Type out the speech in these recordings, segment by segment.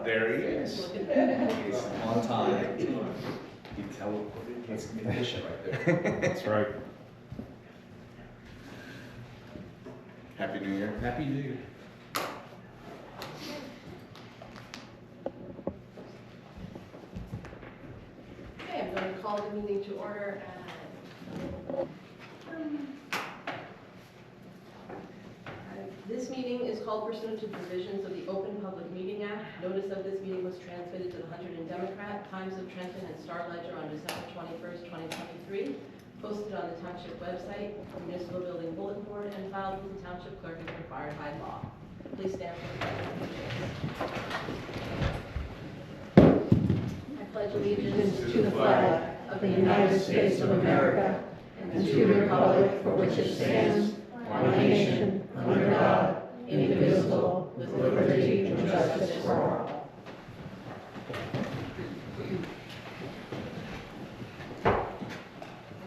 There he is. He's on time. You tell, that's condition right there. That's right. Happy New Year. Happy New Year. Okay, I'm going to call the meeting to order at this meeting is called pursuant to provisions of the Open Public Meeting Act. Notice of this meeting was transmitted to the Hunterdon Democrat, Times of Trenton, and Star Ledger on December 21st, 2023, posted on the Township website, Municipal Building Bulletin Board, and filed with the Township Clerk as required by law. Please stand for the pledge. I pledge allegiance to the flag of the United States of America and to the republic for which it stands, one nation, under God, indivisible, with liberty and justice for all.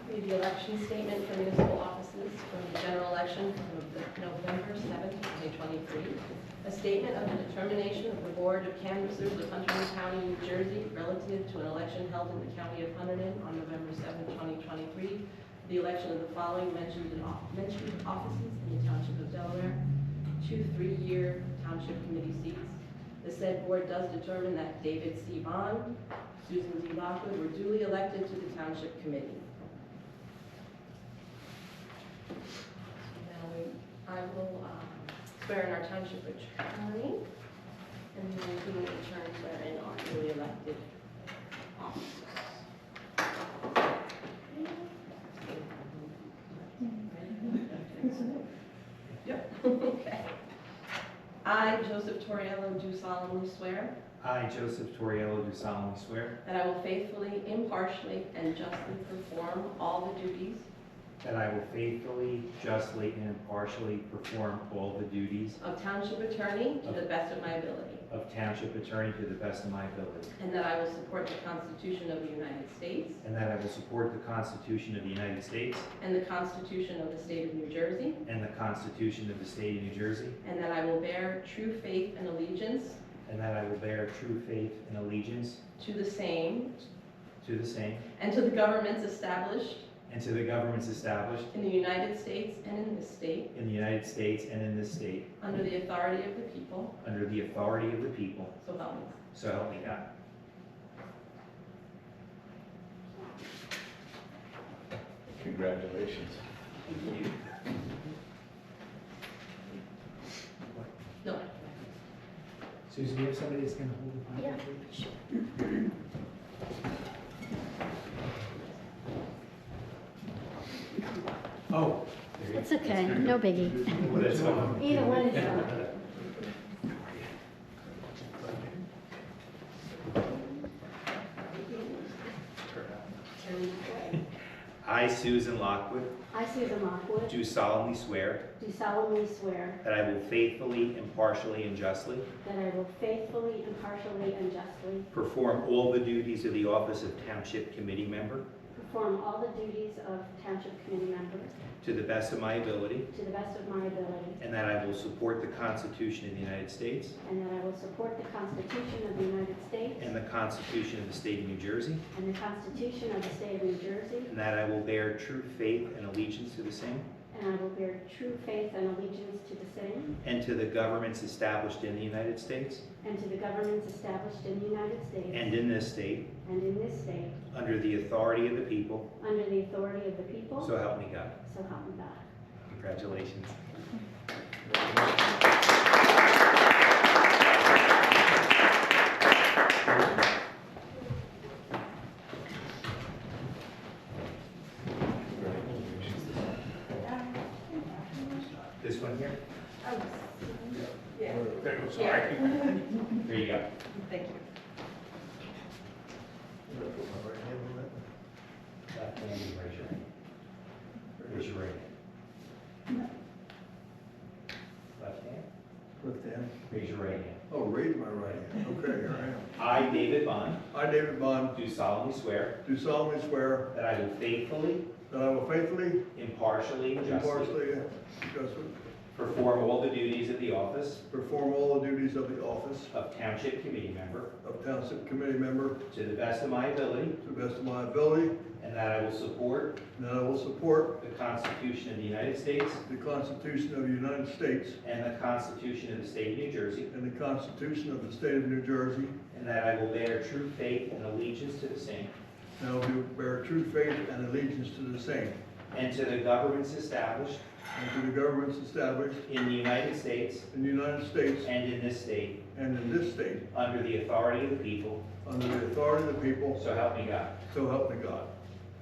Read the election statement for municipal offices from the general election of November 7th, 2023. A statement of the determination of the Board of Canvassers of Hunterdon County, New Jersey, relative to an election held in the County of Hunterdon on November 7th, 2023. The election of the following mentioned offices in the Township of Delaware, 2 3-year Township Committee seats. The said board does determine that David C. Bond, Susan Z. Lockwood were duly elected to the Township Committee. Now I will swear in our Township attorney, and then we will return swear in our duly elected officers. Yep. Okay. I, Joseph Torriello, do solemnly swear I, Joseph Torriello, do solemnly swear that I will faithfully, impartially, and justly perform all the duties that I will faithfully, justly, and impartially perform all the duties of Township Attorney to the best of my ability, of Township Attorney to the best of my ability, and that I will support the Constitution of the United States and that I will support the Constitution of the United States and the Constitution of the State of New Jersey, and the Constitution of the State of New Jersey, and that I will bear true faith and allegiance and that I will bear true faith and allegiance to the same to the same and to the governments established and to the governments established in the United States and in this state, in the United States and in this state, under the authority of the people, under the authority of the people, so help me. so help me God. Congratulations. No. Susan, do you have somebody that's going to hold the Bible? Yeah, sure. Oh. there you It's okay, no biggie. go. Well, that's fine. Either one is fine. I, Susan Lockwood, I, Susan Lockwood, do solemnly swear do solemnly swear that I will faithfully, impartially, and justly that I will faithfully, impartially, and justly perform all the duties of the office of Township Committee Member perform all the duties of Township Committee member to the best of my ability, to the best of my ability, and that I will support the Constitution of the United States and that I will support the Constitution of the United States and the Constitution of the State of New Jersey, and the Constitution of the State of New Jersey, and that I will bear true faith and allegiance to the same and I will bear true faith and allegiance to the same and to the governments established in the United States and to the governments established in the United States and in this state and in this state, under the authority of the people, under the authority of the people, so help me God. so help me God. Congratulations. This one here? Yeah, Okay, sorry. There you go. thank you. Left hand, and raise your hand. Raise your right hand. Left hand, Left hand. raise your right hand. Oh, raise my right hand. Okay, here I am. I, David Bond, I, David Bond, do solemnly swear do solemnly swear that I will faithfully, that I will faithfully, impartially, and justly impartially, and justly perform all the duties of the office perform all the duties of the office of Township Committee Member of Township Committee Member to the best of my ability, to the best of my ability, and that I will support and that I will support the Constitution of the United States the Constitution of the United States and the Constitution of the State of New Jersey, and the Constitution of the State of New Jersey, and that I will bear true faith and allegiance to the same, and I will bear true faith and allegiance to the same, and to the governments established and to the governments established in the United States in the United States and in this state, and in this state, under the authority of the people, under the authority of the people, so help me God. so help me God.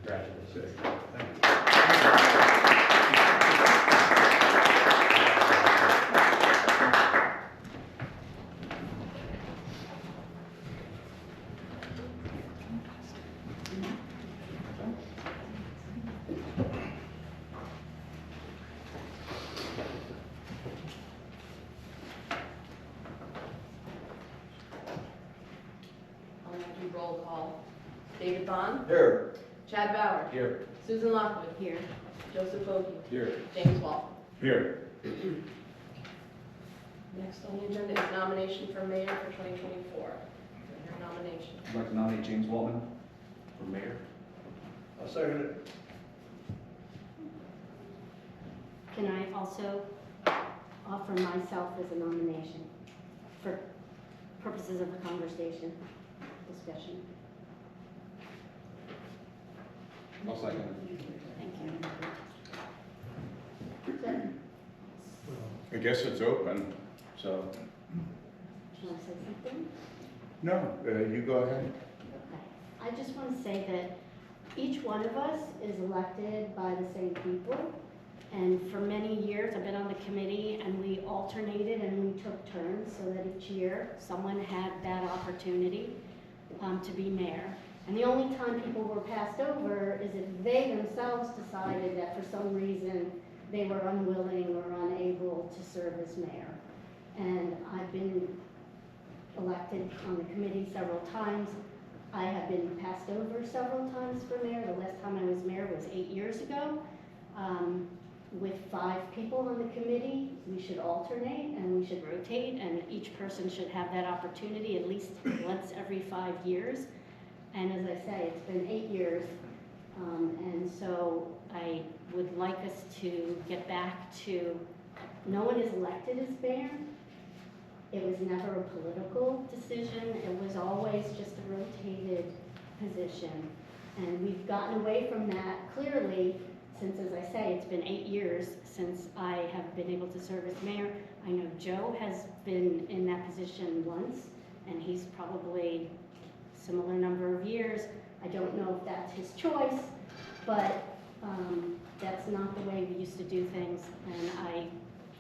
Congratulations. Thank you. I'll have to do roll call. David Bond, Here. Chad Bauer, Here. Susan Lockwood here, Joseph Bogie, Here. James Wall. Here. Next on the agenda is nomination for mayor for 2024. Your nomination. I'd like to nominate James Waltman for mayor. I'll second it. Can I also offer myself as a nomination for purposes of the conversation, discussion? I'll second it. Thank you. I guess it's open, so, Should I say something? no, you go ahead. Okay. I just want to say that each one of us is elected by the same people. And for many years, I've been on the committee and we alternated and we took turns so that each year someone had that opportunity to be mayor. And the only time people were passed over is if they themselves decided that for some reason they were unwilling or unable to serve as mayor. And I've been elected on the committee several times. I have been passed over several times for mayor. The last time I was mayor was 8 years ago. With 5 people on the committee, we should alternate and we should rotate, and each person should have that opportunity at least once every 5 years. And as I say, it's been 8 years, and so I would like us to get back to, no one is elected as mayor. It was never a political decision. It was always just a rotated position. And we've gotten away from that clearly since, as I say, it's been 8 years since I have been able to serve as mayor. I know Joe has been in that position once, and he's probably similar number of years. I don't know if that's his choice, but that's not the way we used to do things, and I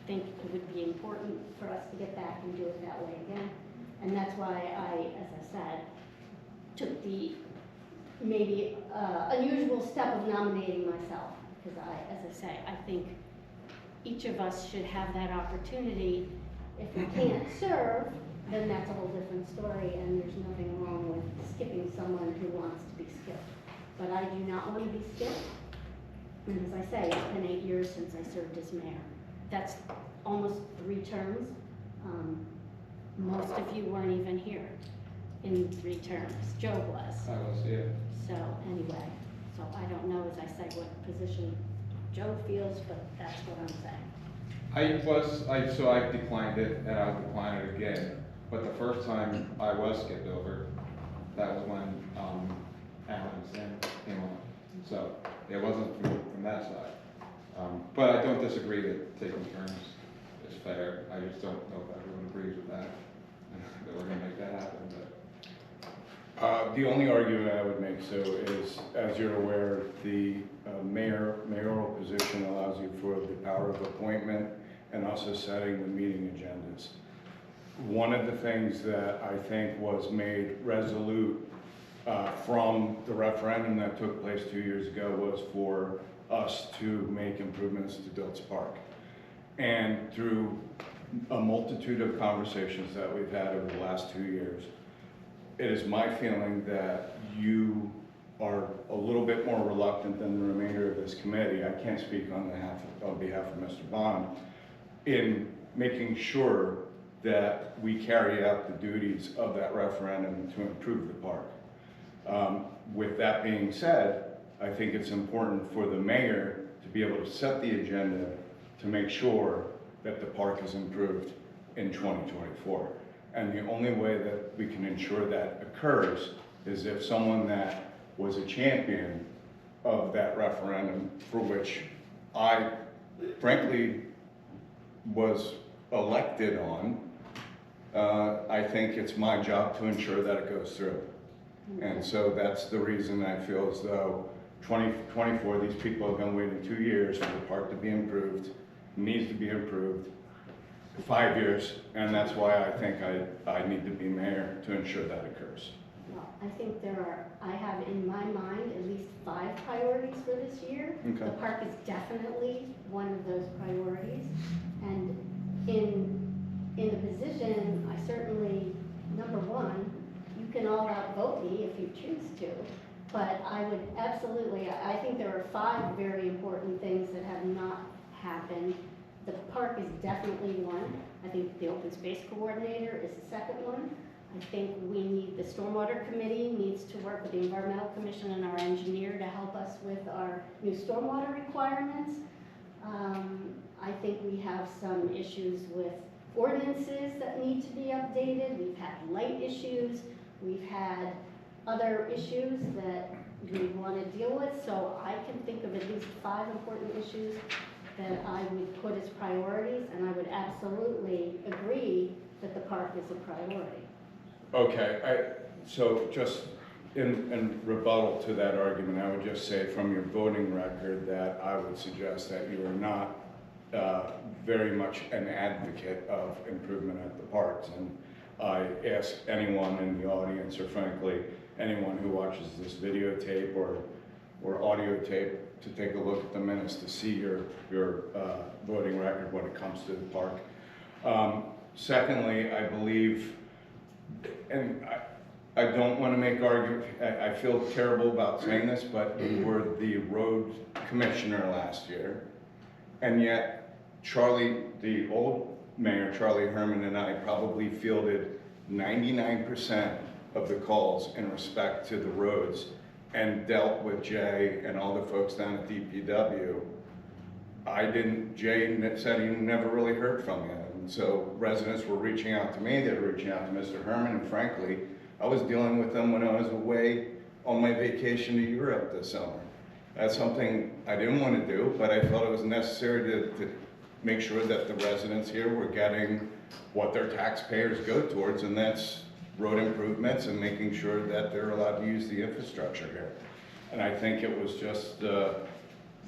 think it would be important for us to get back and do it that way again. And that's why I, as I said, took the maybe unusual step of nominating myself, because as I say, I think each of us should have that opportunity. If we can't serve, then that's a whole different story, and there's nothing wrong with skipping someone who wants to be skipped. But I do not want to be skipped, and as I say, it's been 8 years since I served as mayor. That's almost 3 terms. Most of you weren't even here in 3 terms. Joe was. I was, yeah. So anyway, so I don't know, as I say, what position Joe feels, but that's what I'm saying. So I declined it, and I'll decline it again. But the first time I was skipped over, that was when Alan Sam came on. So it wasn't from that side. But I don't disagree that taking turns is fair. I just don't know if everyone agrees with that, that we're gonna make that happen, but. The only argument I would make, so is, as you're aware, the mayoral position allows you for the power of appointment and also setting the meeting agendas. One of the things that I think was made resolute from the referendum that took place 2 years ago was for us to make improvements to Diltz Park. And through a multitude of conversations that we've had over the last 2 years, it is my feeling that you are a little bit more reluctant than the remainder of this committee. I can't speak on behalf of Mr. Bond, in making sure that we carry out the duties of that referendum to improve the park. With that being said, I think it's important for the mayor to be able to set the agenda to make sure that the park is improved in 2024. And the only way that we can ensure that occurs is if someone that was a champion of that referendum, for which I frankly was elected on, I think it's my job to ensure that it goes through. And so that's the reason I feel as though 2024, these people have been waiting 2 years for the park to be improved, needs to be improved, 5 years, and that's why I think I need to be mayor to ensure that occurs. Well, I think I have in my mind at least 5 priorities for this year. Okay. The park is definitely one of those priorities. And in the position, I certainly, number one, you can all outvote me if you choose to, but I would absolutely, I think there are 5 very important things that have not happened. The park is definitely one. I think the open space coordinator is the second one. I think the stormwater committee needs to work with the environmental commission and our engineer to help us with our new stormwater requirements. I think we have some issues with ordinances that need to be updated. We've had light issues. We've had other issues that we want to deal with. So I can think of at least 5 important issues that I would put as priorities, and I would absolutely agree that the park is a priority. Okay, so just in rebuttal to that argument, I would just say from your voting record that I would suggest that you are not very much an advocate of improvement at the parks. And I ask anyone in the audience, or frankly, anyone who watches this videotape or audio tape, to take a look at the minutes to see your voting record when it comes to the park. Secondly, I believe, and I don't want to make argument, I feel terrible about saying this, but you were the road commissioner last year, and yet Charlie, the old mayor, Charlie Herman, and I probably fielded 99% of the calls in respect to the roads and dealt with Jay and all the folks down at DPW. Jay said he never really heard from you. And so residents were reaching out to me, they were reaching out to Mr. Herman, and frankly, I was dealing with them when I was away on my vacation to Europe this summer. That's something I didn't want to do, but I felt it was necessary to make sure that the residents here were getting what their taxpayers go towards, and that's road improvements and making sure that they're allowed to use the infrastructure here. And I think it was just,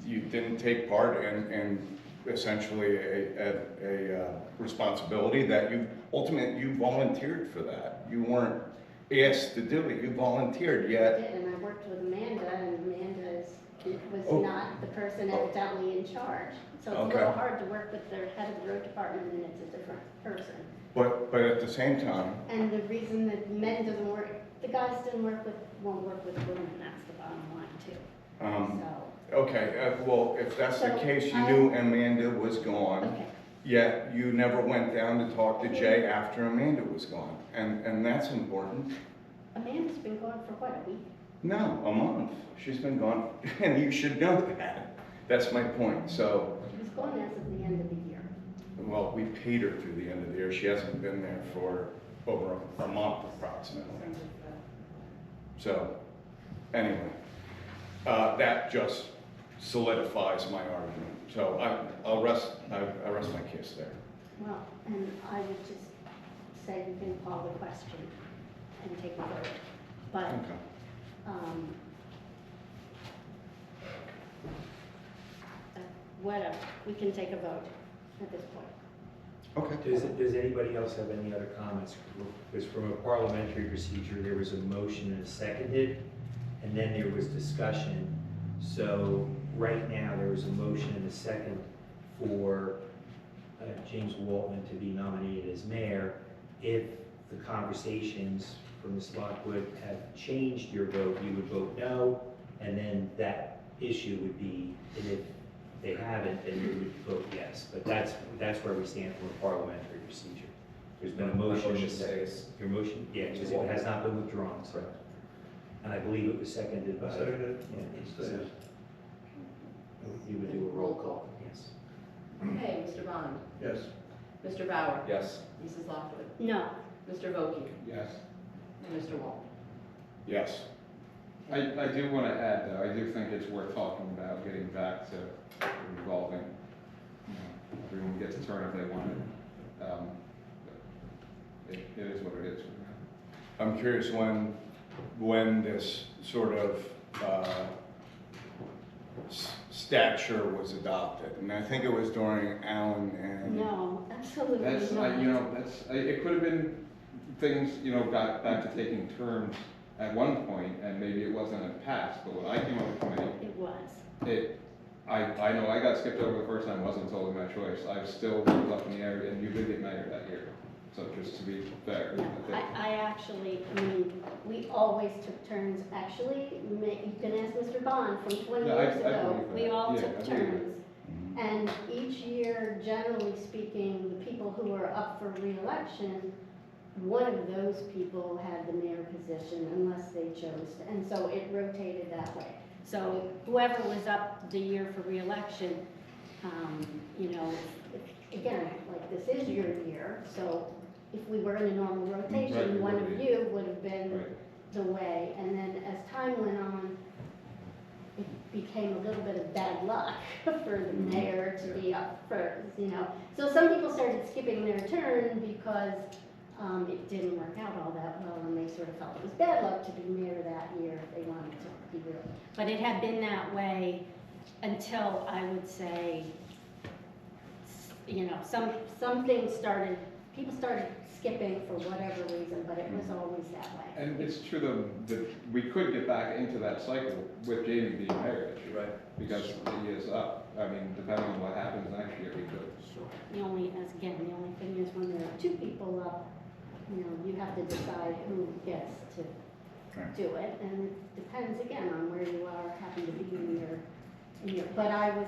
you didn't take part in essentially a responsibility that ultimately you volunteered for that. You weren't asked to do it, you volunteered, yet. I did, and I worked with Amanda, and Amanda was not the person evidently in charge. So it's a little hard to work with the head of the road department, and it's a different person. But at the same time. And the reason that men doesn't work, the guys won't work with women, that's the bottom line too. Okay, well, if that's the So case, you knew Amanda was gone. Okay. Yet you never went down to talk to Jay after Amanda was gone, and that's important. Amanda's been gone for what, a week? No, a month. She's been gone, and you should know that. That's my point. So, She was gone as of the end of the year. well, we paid her through the end of the year. She hasn't been there for over a month approximately. So, anyway, that just solidifies my argument. So I rest my case there. Well, and I would just say we can call the question and take a vote. But, Okay. whatever, we can take a vote at this point. Okay. Does anybody else have any other comments? Because from a parliamentary procedure, there was a motion and a seconded, and then there was discussion. So right now, there is a motion and a second for James Waltman to be nominated as mayor. If the conversations from the spot would have changed your vote, you would vote no, and then that issue would be, and if If they haven't, then you would vote yes, but that's where we stand from a parliamentary procedure. There's been a My motion. motion stays. Your motion? Yeah, because it has not been withdrawn, so. And I believe it was seconded by. Seconded. Yeah, so you would do a roll call, yes. Okay, Mr. Bond, Yes. Mr. Bauer, Yes. Mrs. Lockwood, No, Mr. Vokey, Yes. and Mr. Wall. Yes. I do want to add, though, I do think it's worth talking about getting back to revolving. You know, everyone gets a turn if they want it. It is what it is. I'm curious when this sort of stature was adopted, and I think it was during Alan and. no, absolutely That's, not. it could have been things, got back to taking turns at one point, and maybe it wasn't a pass, but when I came on the committee, It was. I know I got skipped over the first time, wasn't totally my choice. I still was up in the air, and you did get mayor that year. So just to be fair. No, I think- I actually, we always took turns, actually, you can ask Mr. Bond from 20 Yeah, I years ago, believe we that. all Yeah, took I believe turns. And each year, generally speaking, the people who were up for reelection, one of those people had the mayor position unless they chose, and so it rotated that way. So whoever was up the year for reelection, again, like this is your year, so if we were in a normal rotation, Right, one we of would be. you would have been Right. the way, and then as time went on, it became a little bit of bad luck for the mayor to be up first, So some people started skipping their turn because it didn't work out all that well, and they sort of felt it was bad luck to be mayor that year if they wanted to be real. But it had been that way until, I would say, some things people started skipping for whatever reason, but it was always that way. And it's true that we could get back into that cycle with Jamie being mayor this year. Right. Because he is up. I mean, depending on what happens next year, we could. Sure. The only thing is when there are two people up, you have to decide who gets to Right. do it, and it depends again on where you are, happen to be in your, but I was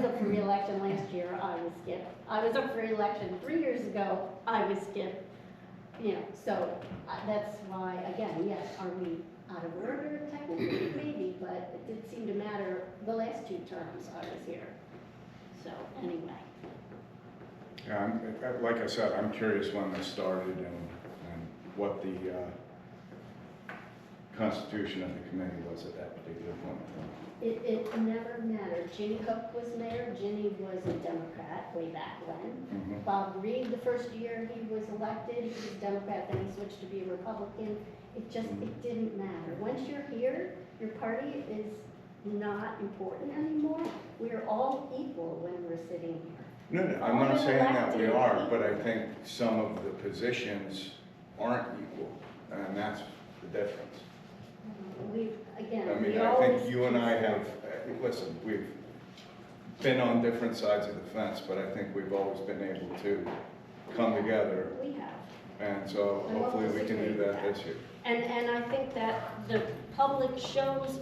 up for reelection last year, I was skipped. I was up for reelection 3 years ago, I was skipped. So that's why, again, yes, are we out of order technically? Maybe, but it did seem to matter the last 2 terms I was here. So, anyway. Yeah, like I said, I'm curious when this started and what the constitution of the committee was at that particular point in time. It never mattered. Ginny Hook was mayor. Ginny was a Democrat way back when. Mhm. Bob Reed, the first year he was elected, he was a Democrat, then he switched to be a Republican. It didn't matter. Once you're here, your party is not important anymore. We're all equal when we're sitting here. No, I'm not saying that we are, but I think some of the positions aren't equal, and that's the difference. I mean, I think you and I have, listen, we've been on different sides of the fence, but I think we've always been able to come together, We have. and so I won't hopefully we can do disagree with that that. this year. And I think that the public shows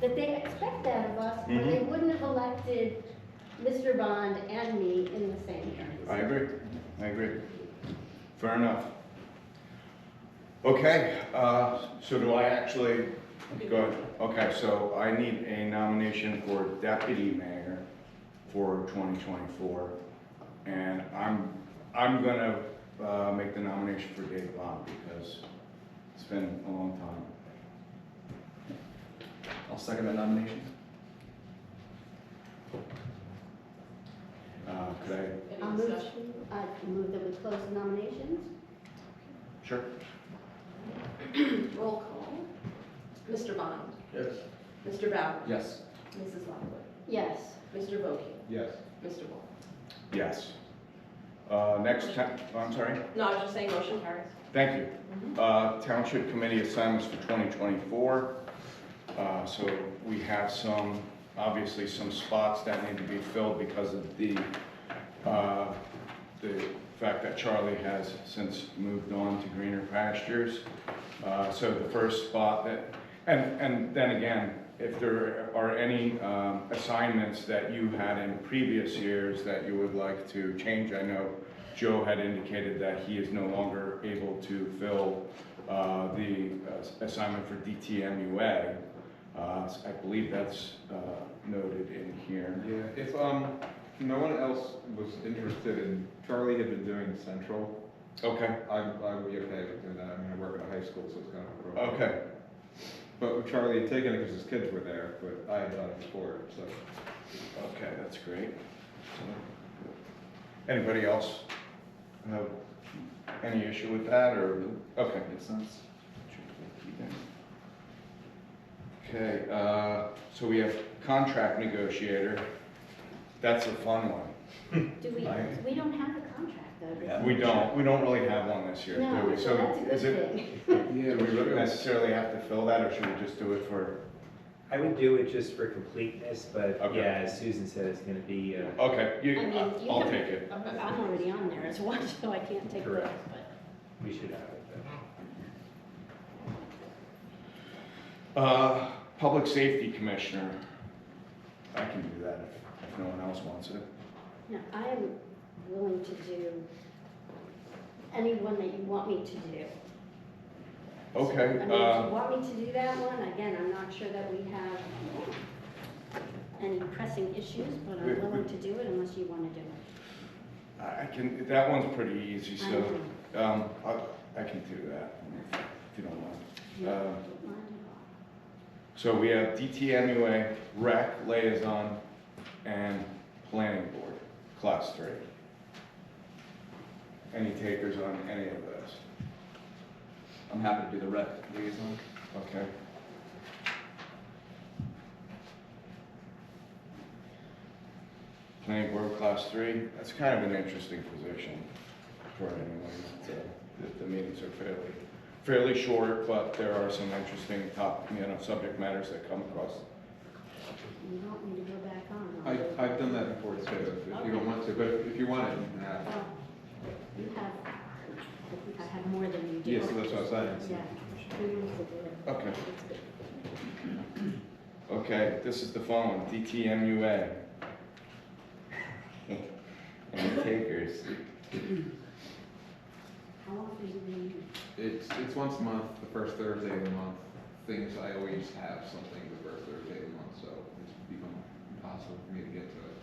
that they expect that of us, or they wouldn't have elected Mr. Bond and me in the same year. I agree. Fair enough. Okay, so do I actually, go ahead. Okay, so I need a nomination for deputy mayor for 2024. And I'm gonna make the nomination for Dave Bond because it's been a long time. I'll second that nomination. Could I? I'll Any move, discussion? I move that we close the nominations. Sure. Roll call. Mr. Bond, Yes. Mr. Bauer, Yes. Mrs. Lockwood, Yes. Mr. Vokey, Yes. Mr. Wall. Yes. Next time, I'm sorry? No, I was just saying motion carries. Thank you. Township Committee assignments for 2024. So we have obviously some spots that need to be filled because of the fact that Charlie has since moved on to greener pastures. So the first spot and then again, if there are any assignments that you had in previous years that you would like to change. I know Joe had indicated that he is no longer able to fill the assignment for DTMUA. I believe that's noted in here. Yeah, if no one else was interested in, Charlie had been doing Central. Okay, I would be okay with doing that. I mean, I work at a high school, so it's kind of appropriate. okay. But Charlie had taken it because his kids were there, but I had done it before, so. Okay, that's great. Anybody else have any issue with that, or? Okay. Makes sense. Okay, so we have contract negotiator. That's a fun one. We don't have a contract though. Yeah. We don't really have one this year, do No, we? so that's a good is it, thing. Yeah, do we really necessarily have to fill that, or should we just do it for? I would do it just for completeness, but Okay. yeah, as Susan said, it's gonna be, Okay, I mean, you I'll have- take it. I'm already on there as one, so I can't take those, Correct. but. we should have it Public safety commissioner. I can do that if no one else wants it. No, I am willing to do anyone that you want me to do. Okay, I mean, if you want me to do that one, again, I'm not sure that we have any pressing issues, but We- I'm willing to do it unless you want to do it. I can, that one's pretty easy, I so, know. I can do that, if you don't mind. No, Uh, don't mind at all. So we have DTMUA, rec, liaison, and planning board, class 3. Any takers on any of those? I'm happy to do the rec liaison. Okay. Planning board, class 3, that's kind of an interesting position for anyone. The meetings are fairly short, but there are some interesting subject matters that come across. You want me to go back on? I'll do it. I've done that before too, if you don't want to, but if you want it, you can have it. Well, you have, I think I have more than you do. Yes, that's what I was saying. Yeah, we need to do it. Okay. It's good. Okay, this is the phone, DTMUA. Any takers? How often do we meet? It's once a month, the first Thursday of the month. Things, I always have something the first Thursday of the month, so it's become impossible for me to get to it.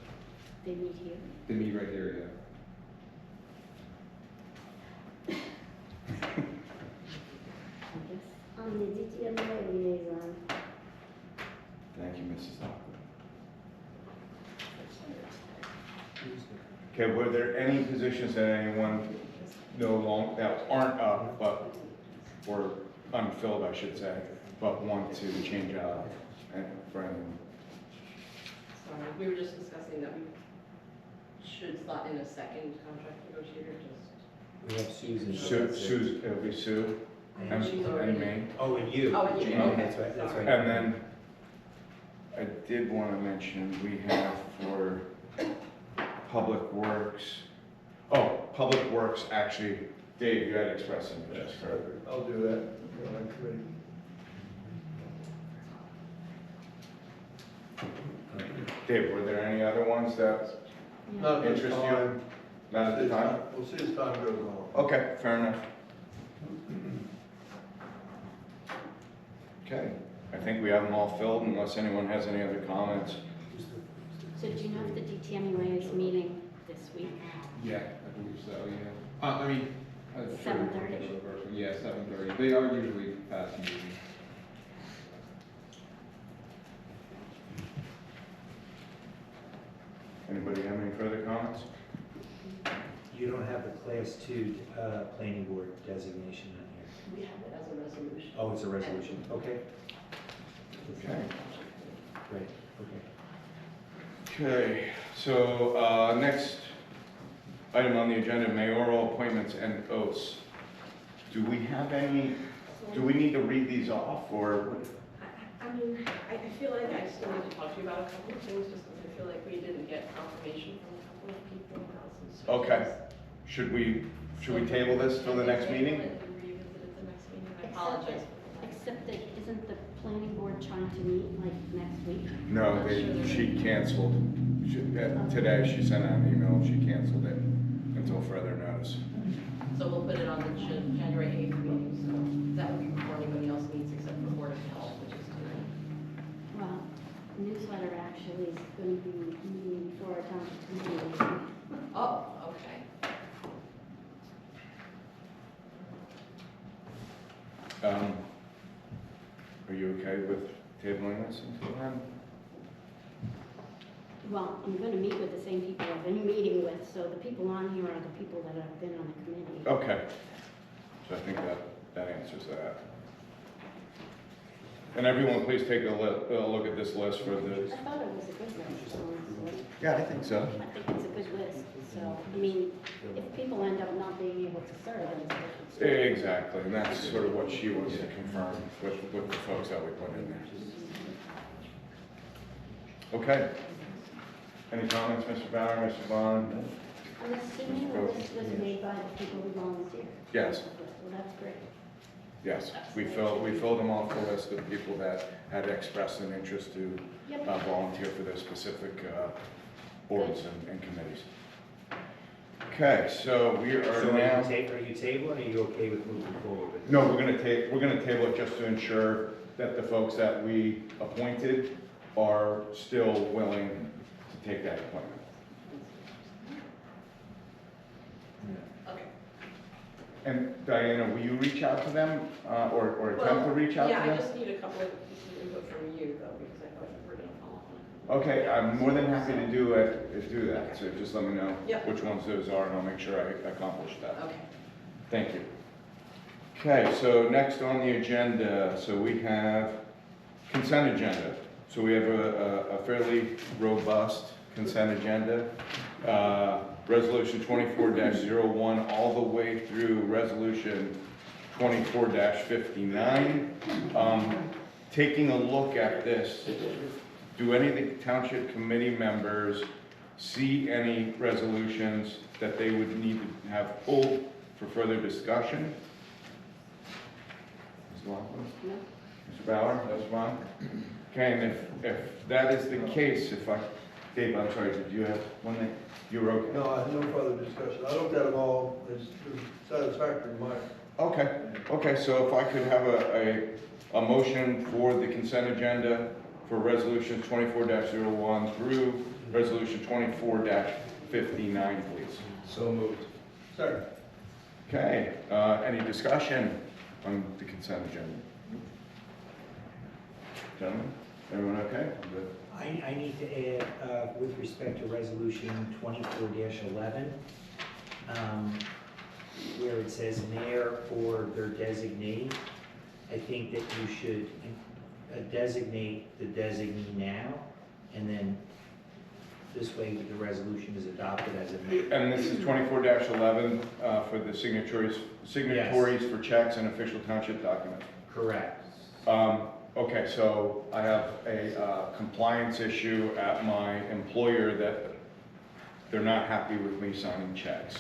They meet here? They meet right here, yeah. I guess I'm the DTMA liaison. Thank you, Mrs. Lockwood. Okay, were there any positions that anyone that aren't up, but, or unfilled, I should say, but want to change out and for anyone? Sorry, we were just discussing that we should slot in a second contract negotiator, just. We have Susan. Sue, it'll be Sue And- and me. Oh, and you. Oh, and you, Jamie, okay. That's right, that's right. And then I did want to mention, we have for Public Works, Public Works, actually, Dave, you had expressed some interest further. I'll do that. Go on committee. Dave, were there any other ones that Yeah. Not at this interest you? time. Not at the time? We'll see as time goes on. Okay, fair enough. Okay, I think we have them all filled unless anyone has any other comments. So do you know if the DTMUA is meeting this week? Yeah, I believe so, yeah. I mean. I'm sure 7:30? Yeah, 7:30. They are usually fast meetings. Anybody have any further comments? You don't have the class 2 planning board designation on here. We have it as a resolution. Oh, it's a resolution, okay, Okay. great, okay. Okay, so, next item on the agenda, mayoral appointments and oaths. Do we have any, do we need to read these off, or? I mean, I feel like I still need to talk to you about a couple of things, just because I feel like we didn't get confirmation from a couple of people about some Okay, switches. should we table this till the next meeting? And revisit it the next meeting, I apologize. except that isn't the planning board trying to meet like next week? No, she canceled. Today, she sent out an email, she canceled it until further notice. So we'll put it on the January 8th meeting, so that would be before anybody else meets except for Board of Health, which is today. Well, the newsletter actually is going to be meeting before our township committee meeting. Oh, okay. Are you okay with tabling this until then? Well, I'm going to meet with the same people I've been meeting with, so the people on here are the people that have been on the committee. Okay. So I think that answers that. And everyone, please take a look at this list for the, I thought it was a good list, honestly. yeah, I think so. I think it's a good list, so, I mean, if people end up not being able to serve, then it's a different story. Exactly, and that's sort of what she wants to confirm with the folks that we put in there. Okay. Any comments, Mr. Bauer, Mr. Bond? I'm assuming the list was made by the people who volunteered. Yes. Well, that's great. Yes, we filled them off the list of people that had expressed an interest to Yep. volunteer for their specific boards and committees. Okay, so we are So are now. you tabling, or are you okay with moving forward with it? No, we're gonna table it just to ensure that the folks that we appointed are still willing to take that appointment. Okay. And Diana, will you reach out to them, or attempt to reach out to Yeah, I them? just need a couple of pieces of input from you though, because I thought you were gonna follow up on it. Okay, I'm more than happy to do that, so just let me know Yep. which ones those are, and I'll make sure I accomplish that. Okay. Thank you. Okay, so next on the agenda, so we have consent agenda. So we have a fairly robust consent agenda. Resolution 24-01 all the way through resolution 24-59. Taking a look at this, do any of the township committee members see any resolutions that they would need to have pulled for further discussion? Ms. Laughlin? No? Mr. Bauer, that's fine. Okay, and if that is the case, Dave, I'm sorry, did you have one thing? You were okay? No, I have no further discussion. I looked at them all, it's satisfactory, Mike. Okay, so if I could have a motion for the consent agenda for resolutions 24-01 through resolution 24-59, please. So moved. Second. Okay, any discussion on the consent agenda? Gentlemen, everyone okay? I'm good. I need to add, with respect to resolution 24-11, where it says mayor or their designee, I think that you should designate the designee now, and then this way the resolution is adopted as a mayor. And this is 24-11 for the signatories for checks and official township documents. Correct. Okay, so I have a compliance issue at my employer that they're not happy with me signing checks.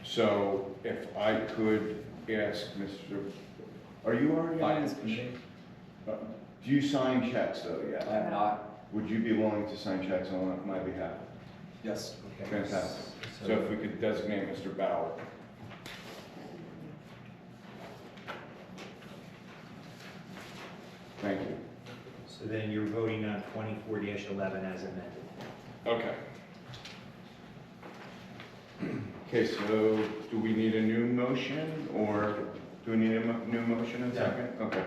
So if I could ask Mr., are you already on? Finance committee? Do you sign checks though, I yeah? have not. Would you be willing to sign checks on my behalf? Yes. Okay. Fantastic. So if we could designate Mr. Bauer. Thank you. So then you're voting on 24-11 as amended. Okay. Okay, so do we need a new motion, or do we need a new motion in a second? Okay.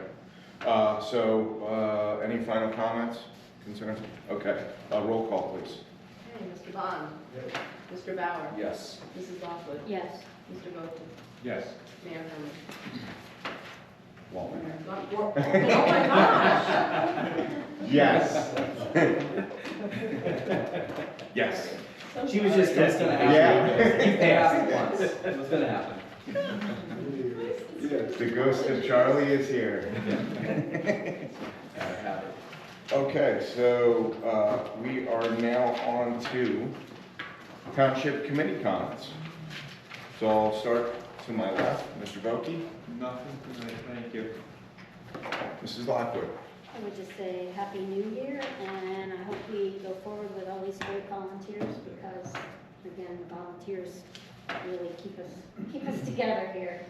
So any final comments, concerns? Okay, roll call, please. Okay, Mr. Bond. Yes. Mr. Bauer. Yes. Mrs. Lockwood. Yes. Mr. Vogt. Yes. Mayor Herman. Walton. Oh my gosh. Yes. Yes. She was just It's gonna testing. happen. They asked once. It was gonna happen. The ghost of Charlie is here. Gotta have it. Okay, so we are now on to Township Committee comments. So I'll start to my left, Mr. Vokey. Nothing tonight, thank you. Mrs. Lockwood. I would just say Happy New Year, and I hope we go forward with all these great volunteers, because, again, the volunteers really keep us together here.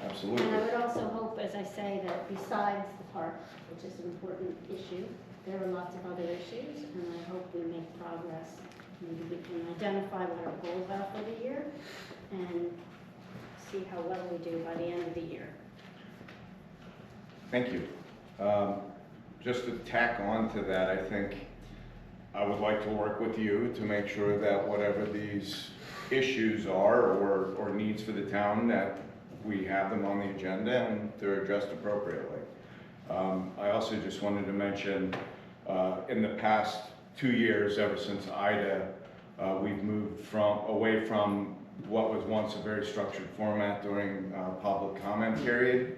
Absolutely. And I would also hope, as I say, that besides the park, which is an important issue, there are lots of other issues, and I hope we make progress. Maybe we can identify what our goals are for the year, and see how well we do by the end of the year. Thank you. Just to tack on to that, I think I would like to work with you to make sure that whatever these issues are or needs for the town, that we have them on the agenda and they're addressed appropriately. I also just wanted to mention, in the past 2 years, ever since Ida, we've moved away from what was once a very structured format during public comment period.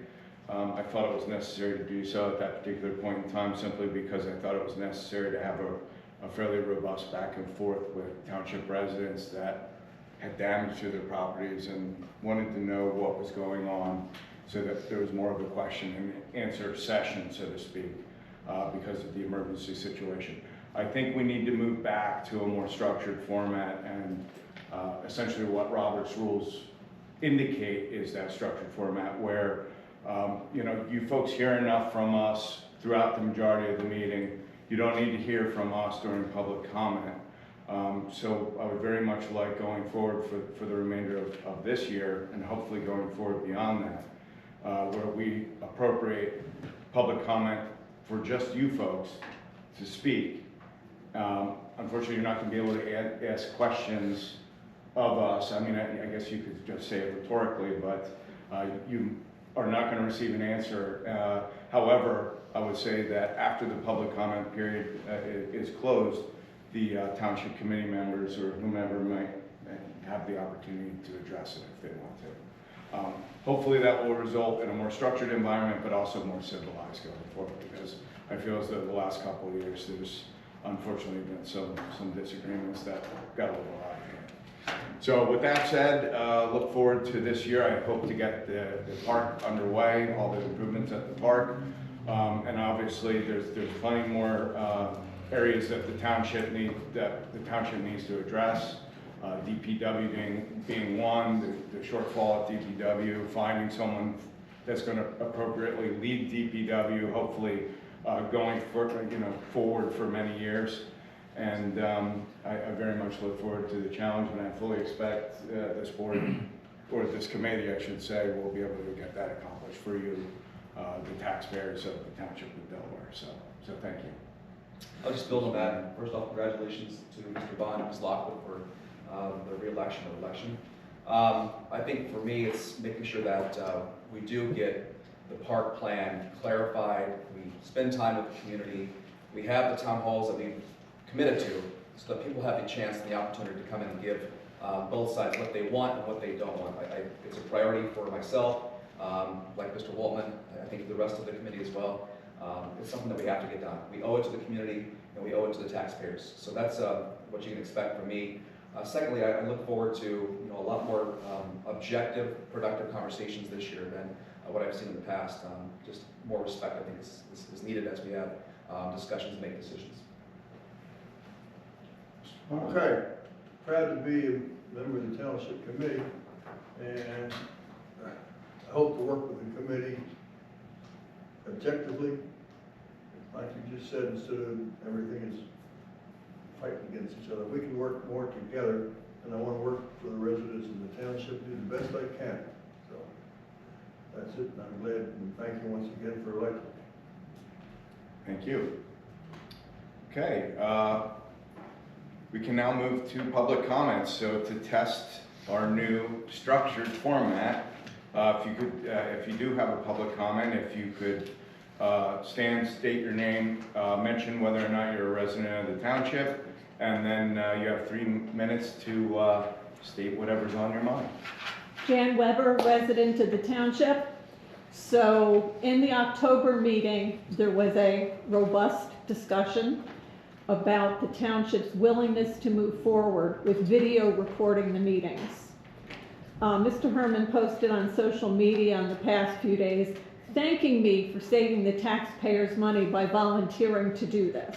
I thought it was necessary to do so at that particular point in time, simply because I thought it was necessary to have a fairly robust back and forth with township residents that had damage to their properties and wanted to know what was going on, so that there was more of a question and answer session, so to speak, because of the emergency situation. I think we need to move back to a more structured format, and essentially what Robert's rules indicate is that structured format where you folks hear enough from us throughout the majority of the meeting. You don't need to hear from us during public comment. So I would very much like, going forward for the remainder of this year, and hopefully going forward beyond that, where we appropriate public comment for just you folks to speak. Unfortunately, you're not going to be able to ask questions of us. I mean, I guess you could just say it rhetorically, but you are not going to receive an answer. However, I would say that after the public comment period is closed, the township committee members or whomever might have the opportunity to address it if they want to. Hopefully that will result in a more structured environment, but also more civilized going forward, because I feel as though the last couple of years there's unfortunately been some disagreements that got a little out of hand. So with that said, look forward to this year. I hope to get the park underway, all the improvements at the park. And obviously there's plenty more areas that the township needs to address. DPW being one, the shortfall at DPW, finding someone that's going to appropriately lead DPW, hopefully going forward for many years. And I very much look forward to the challenge, and I fully expect this board, or this committee I should say, will be able to get that accomplished for you, the taxpayers of the Township of Delaware. So thank you. I'll just build on that. First off, congratulations to Mr. Bond and Ms. Lockwood for the re-election or election. I think for me, it's making sure that we do get the park plan clarified. We spend time with the community. We have the town halls that we've committed to, so that people have the chance and the opportunity to come in and give both sides what they want and what they don't want. It's a priority for myself, like Mr. Waltman, I think the rest of the committee as well. It's something that we have to get done. We owe it to the community, and we owe it to the taxpayers. So that's what you can expect from me. Secondly, I look forward to a lot more objective, productive conversations this year than what I've seen in the past. Just more respect, I think, is needed as we have discussions and make decisions. Okay, proud to be a member of the Township Committee, and I hope to work with the committee objectively, like you just said, instead of everything is fighting against each other. We can work more together, and I want to work for the residents of the township, do the best I can. So that's it, and I'm glad, and thank you once again for electing me. Thank you. Okay, we can now move to public comments. So to test our new structured format, if you do have a public comment, if you could stand, state your name, mention whether or not you're a resident of the township, and then you have 3 minutes to state whatever's on your mind. Jan Weber, resident of the township. So in the October meeting, there was a robust discussion about the township's willingness to move forward with video recording the meetings. Mr. Herman posted on social media in the past few days thanking me for saving the taxpayers money by volunteering to do this.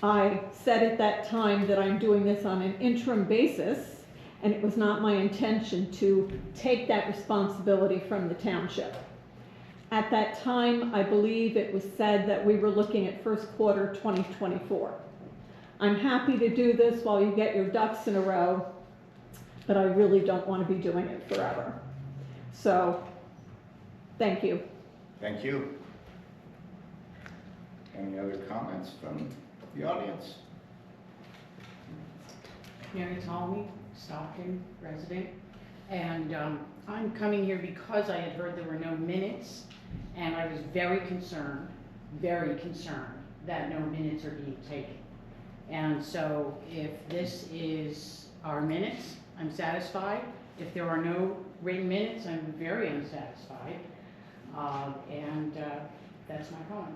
I said at that time that I'm doing this on an interim basis, and it was not my intention to take that responsibility from the township. At that time, I believe it was said that we were looking at first quarter 2024. I'm happy to do this while you get your ducks in a row, but I really don't want to be doing it forever. So, thank you. Thank you. Any other comments from the audience? Mary Talmy, Stockton resident, and I'm coming here because I had heard there were no minutes, and I was very concerned that no minutes are being taken. And so if this is our minutes, I'm satisfied. If there are no written minutes, I'm very unsatisfied. That's my comment.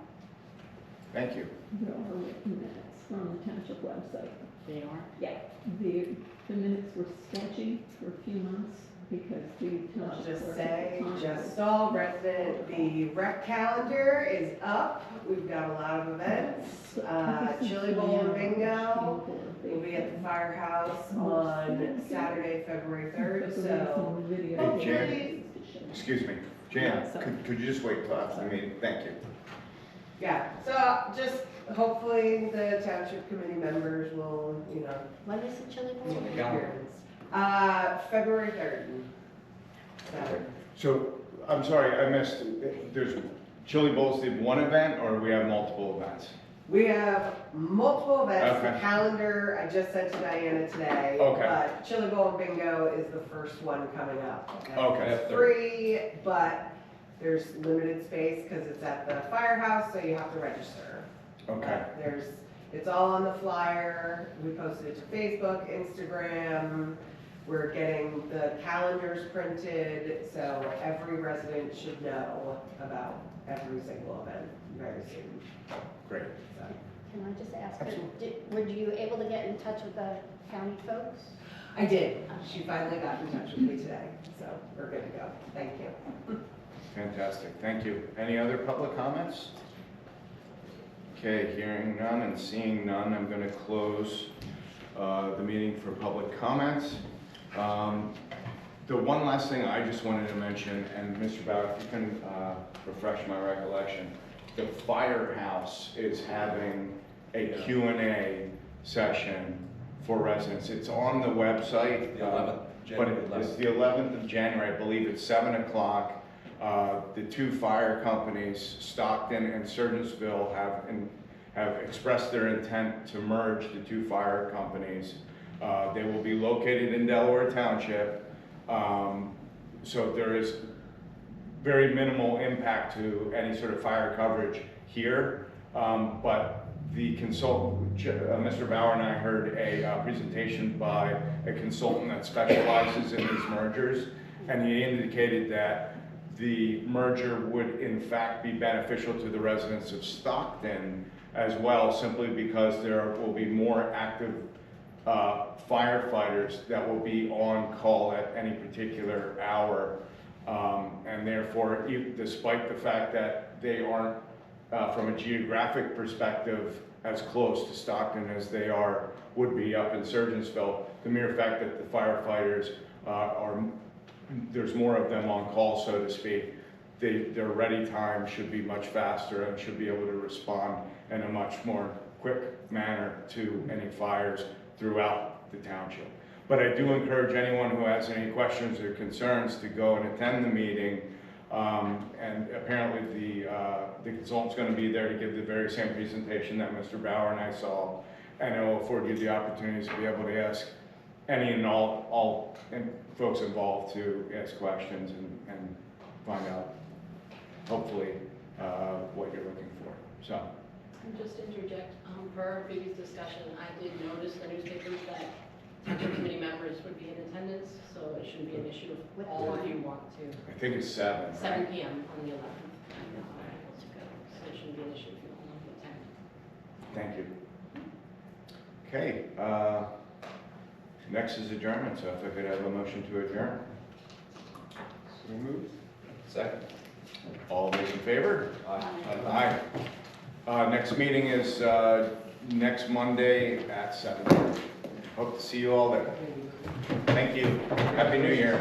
Thank you. There are written minutes on the township website. They are. Yeah, the minutes were sketchy for a few months because the I'll township just clerk say, at the time just was- all resident, the rec calendar is up. We've got a lot of events. Chili Bowl and Bingo will be at the Firehouse on Saturday, February 3rd, so Hey, hopefully, Jan, excuse me, Jan, could you just wait till after the meeting? Thank you. yeah, so just hopefully the township committee members will, When is the chili bowl? make an appearance. February 3rd. Saturday. So, I'm sorry, I missed, there's, Chili Bowls did one event, or we have multiple events? We have multiple events, the Okay. calendar, I just sent to Diana today. Okay. But Chili Bowl and Bingo is the first one coming up. Okay. It's free, but there's limited space because it's at the firehouse, so you have to register. Okay, But it's all on the flyer, we posted it to Facebook, Instagram, we're getting the calendars printed, so every resident should know about every single event very soon. great. So. Can I just ask, Absolutely. were you able to get in touch with the county folks? I did. She finally got in touch with me today, so we're good to go. Thank you. Fantastic, thank you. Any other public comments? Okay, hearing none and seeing none, I'm going to close the meeting for public comments. The one last thing I just wanted to mention, and Mr. Bauer, if you can refresh my recollection, the firehouse is having a Q&A session for residents. It's on the website. The 11th, But January it's the 11th of January, I believe it's 7 o'clock. The two fire companies, Stockton and Surgeonsville, have expressed their intent to merge the two fire companies. They will be located in Delaware Township. So there is very minimal impact to any sort of fire coverage here. But the consultant, Mr. Bauer and I heard a presentation by a consultant that specializes in these mergers, and he indicated that the merger would in fact be beneficial to the residents of Stockton as well, simply because there will be more active firefighters that will be on call at any particular hour. And therefore, despite the fact that they aren't, from a geographic perspective, as close to Stockton as they would be up in Surgeonsville, the mere fact that the firefighters there's more of them on call, so to speak, their ready time should be much faster and should be able to respond in a much more quick manner to any fires throughout the township. But I do encourage anyone who has any questions or concerns to go and attend the meeting. And apparently the consultant's going to be there to give the very same presentation that Mr. Bauer and I saw, and it will afford you the opportunity to be able to ask any and all folks involved to ask questions and find out, hopefully, what you're looking for. So, And just to interject, per our previous discussion, I did notice the newspapers that township committee members would be in attendance, so it shouldn't be an issue if all of you want to. I think it's 7. right? 7 p.m. on the 11th. So it shouldn't be an issue if you don't want to attend. Thank you. Okay, next is adjournment, so if I could have a motion to adjourn. So moved. Second. All those in favor? Aye. Aye. Next meeting is next Monday at 7. Hope to see you all there. Thank you. Happy New Year.